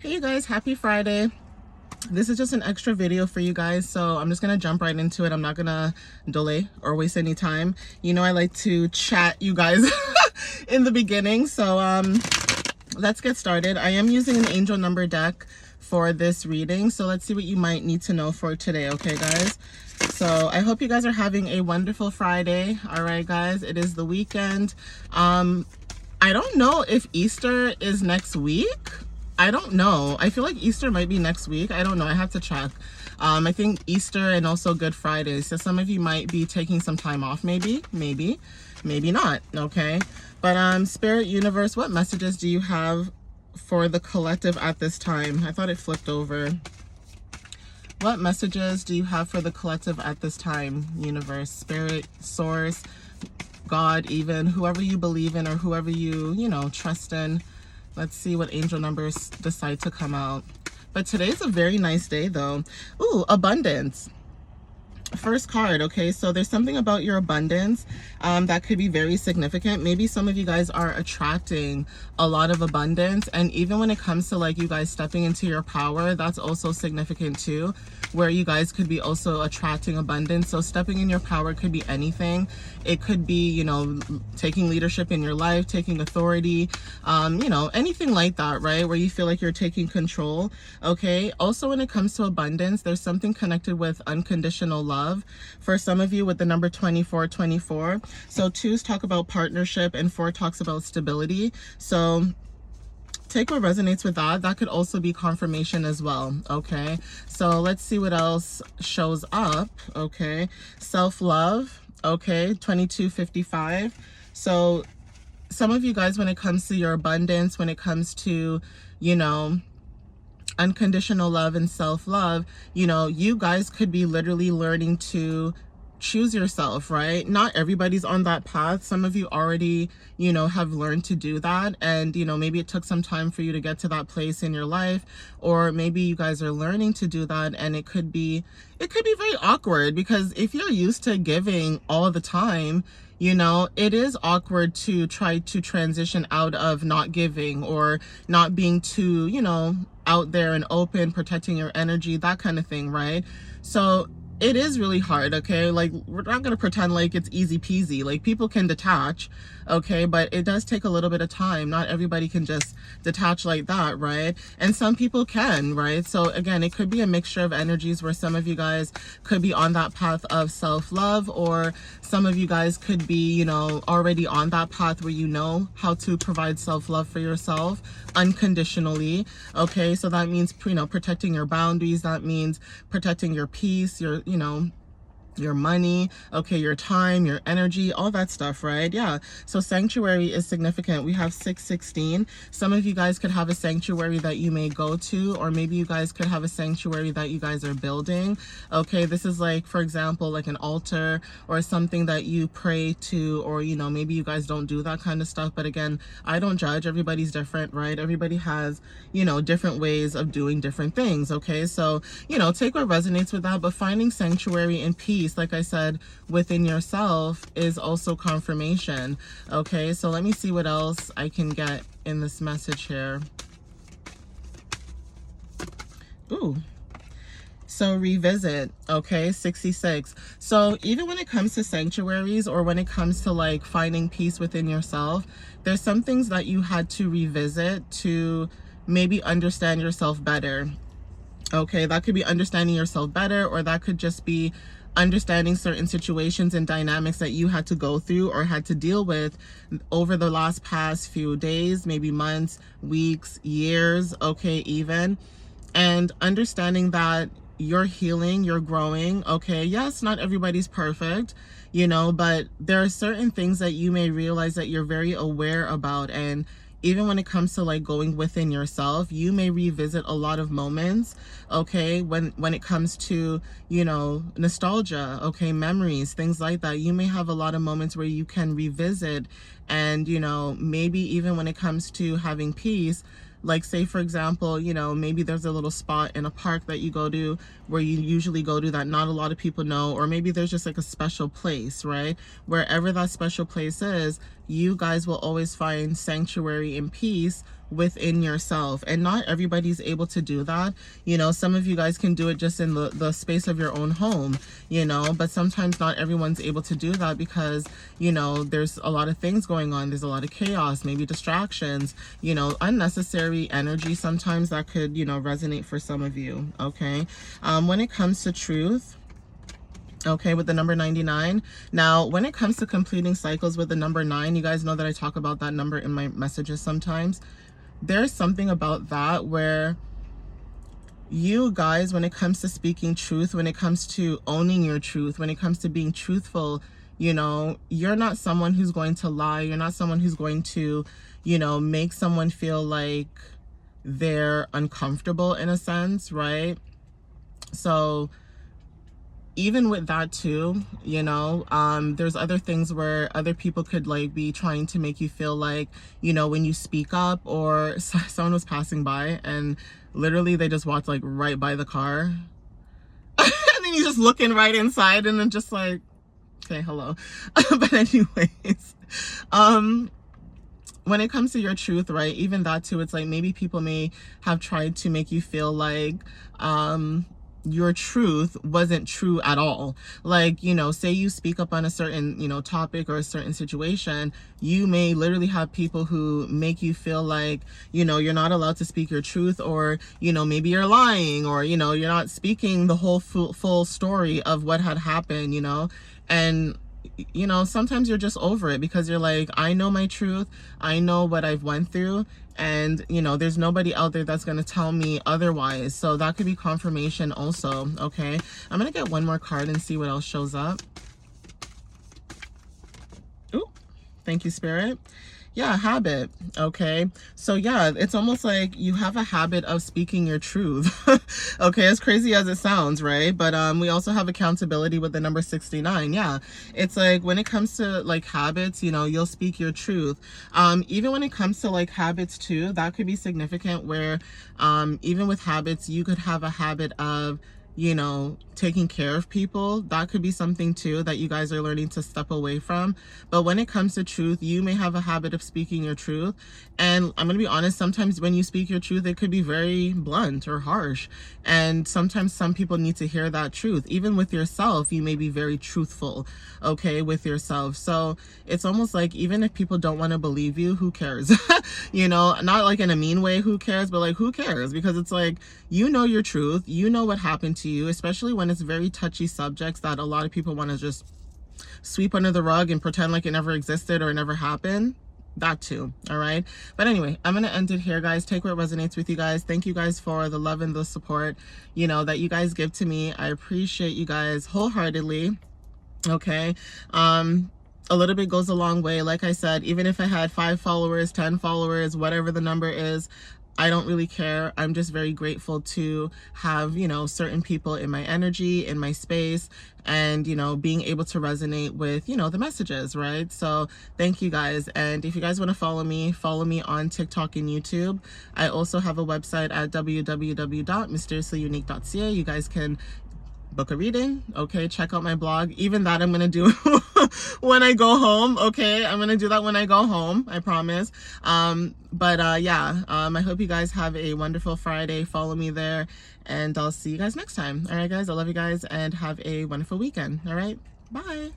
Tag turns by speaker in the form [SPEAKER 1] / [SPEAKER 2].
[SPEAKER 1] Hey you guys, happy Friday. This is just an extra video for you guys, so I'm just gonna jump right into it. I'm not gonna delay or waste any time. You know I like to chat you guys in the beginning, so let's get started. I am using an angel number deck for this reading, so let's see what you might need to know for today, okay guys? So I hope you guys are having a wonderful Friday. All right guys, it is the weekend. I don't know if Easter is next week. I don't know. I feel like Easter might be next week. I don't know. I have to check. I think Easter and also Good Friday. So some of you might be taking some time off, maybe not. Okay. But Spirit, Universe, what messages do you have for the collective at this time? I thought it flipped over. What messages do you have for the collective at this time? Universe, Spirit, Source, God, even whoever you believe in or whoever you know, trust in. Let's see what angel numbers decide to come out. But today's a very nice day though. Ooh, abundance. First card, okay, so there's something about your abundance that could be very significant. Maybe some of you guys are attracting a lot of abundance, and even when it comes to like you guys stepping into your power, that's also significant too, where you guys could be also attracting abundance. So stepping in your power could be anything. It could be, you know, taking leadership in your life, taking authority, you know, anything like that, right, where you feel like you're taking control. Okay, also when it comes to abundance, there's something connected with unconditional love for some of you with the number 2424. So 2s talk about partnership and 4 talks about stability. So take what resonates with that. That could also be confirmation as well. Okay, so let's see what else shows up. Okay, self-love. Okay, 2255. So some of you guys, when it comes to your abundance, when it comes to, you know, unconditional love and self-love, you know, you guys could be literally learning to choose yourself, right? Not everybody's on that path. Some of you already, you know, have learned to do that, and you know, maybe it took some time for you to get to that place in your life, or maybe you guys are learning to do that, and it could be very awkward, because if you're used to giving all the time, you know, it is awkward to try to transition out of not giving or not being too, you know, out there and open, protecting your energy, that kind of thing, right? So it is really hard, okay? Like, we're not going to pretend like it's easy peasy. Like, people can detach, okay? But it does take a little bit of time. Not everybody can just detach like that, right? And some people can, right? So again, it could be a mixture of energies where some of you guys could be on that path of self-love, or some of you guys could be, you know, already on that path where you know how to provide self-love for yourself unconditionally. Okay, so that means, you know, protecting your boundaries. That means protecting your peace, your, you know, your money, okay, your time, your energy, all that stuff, right? Yeah. So sanctuary is significant. We have 616. Some of you guys could have a sanctuary that you may go to, or maybe you guys could have a sanctuary that you guys are building. Okay, this is like, for example, like an altar or something that you pray to, or, you know, maybe you guys don't do that kind of stuff. But again, I don't judge. Everybody's different, right? Everybody has, you know, different ways of doing different things. Okay, so, you know, take what resonates with that, but finding sanctuary and peace, like I said, within yourself is also confirmation. Okay, so let me see what else I can get in this message here. Ooh. So revisit, okay, 66. So even when it comes to sanctuaries, or when it comes to like finding peace within yourself, there's some things that you had to revisit to maybe understand yourself better. Okay, that could be understanding yourself better, or that could just be understanding certain situations and dynamics that you had to go through or had to deal with over the past few days, maybe months, weeks, years, okay, even. And understanding that you're healing, you're growing, okay? Yes, not everybody's perfect, you know, but there are certain things that you may realize that you're very aware about. And even when it comes to like going within yourself, you may revisit a lot of moments, okay, when it comes to, you know, nostalgia, okay, memories, things like that. You may have a lot of moments where you can revisit, and, you know, maybe even when it comes to having peace, like say for example, you know, maybe there's a little spot in a park that you go to where you usually go to that not a lot of people know, or maybe there's just like a special place, right? Wherever that special place is, you guys will always find sanctuary and peace within yourself. And not everybody's able to do that. You know, some of you guys can do it just in the space of your own home, you know, but sometimes not everyone's able to do that because, you know, there's a lot of things going on. There's a lot of chaos, maybe distractions, you know, unnecessary energy sometimes that could, you know, resonate for some of you. Okay. When it comes to truth, okay, with the number 99. Now, when it comes to completing cycles with the number 9, you guys know that I talk about that number in my messages sometimes. There's something about that where you guys, when it comes to speaking truth, when it comes to owning your truth, when it comes to being truthful, you know, you're not someone who's going to lie. You're not someone who's going to, you know, make someone feel like they're uncomfortable in a sense, right? So even with that too, you know, there's other things where other people could like be trying to make you feel like, you know, when you speak up, or someone was passing by and literally they just walked like right by the car and then you're just looking right inside and then just like, okay, hello. But anyways, when it comes to your truth, right, even that too, it's like maybe people may have tried to make you feel like, your truth wasn't true at all. Like, you know, say you speak up on a certain, you know, topic or a certain situation, you may literally have people who make you feel like, you know, you're not allowed to speak your truth, or, you know, maybe you're lying, or, you know, you're not speaking the whole full story of what had happened, you know. And you know, sometimes you're just over it because you're like, I know my truth, I know what I've went through, and you know, there's nobody out there that's going to tell me otherwise. So that could be confirmation also. Okay, I'm gonna get one more card and see what else shows up. Ooh, thank you, Spirit. Yeah, habit. Okay, so yeah, it's almost like you have a habit of speaking your truth. Okay, as crazy as it sounds, right? But we also have accountability with the number 69. Yeah, it's like when it comes to like habits, you know, you'll speak your truth. Even when it comes to like habits too, that could be significant where even with habits, you could have a habit of, you know, taking care of people. That could be something too that you guys are learning to step away from. But when it comes to truth, you may have a habit of speaking your truth. And I'm going to be honest, sometimes when you speak your truth, it could be very blunt or harsh. And sometimes some people need to hear that truth. Even with yourself, you may be very truthful, okay, with yourself. So it's almost like even if people don't want to believe you, who cares? You know, not like in a mean way, who cares, but like, who cares? Because it's like, you know your truth, you know what happened to you, especially when it's very touchy subjects that a lot of people want to just sweep under the rug and pretend like it never existed or it never happened. That too. All right, but anyway, I'm gonna end it here, guys. Take what resonates with you guys. Thank you guys for the love and the support, you know, that you guys give to me. I appreciate you guys wholeheartedly. Okay, a little bit goes a long way. Like I said, even if I had 5 followers, 10 followers, whatever the number is, I don't really care. I'm just very grateful to have, you know, certain people in my energy, in my space, and, you know, being able to resonate with, you know, the messages, right? So thank you guys. And if you guys want to follow me on TikTok and YouTube. I also have a website at www.mysteriouslyunique.ca. You guys can book a reading. Okay, check out my blog. Even that I'm gonna do when I go home. Okay, I'm gonna do that when I go home, I promise. Yeah, I hope you guys have a wonderful Friday. Follow me there, and I'll see you guys next time. All right, guys, I love you guys, and have a wonderful weekend. All right, bye.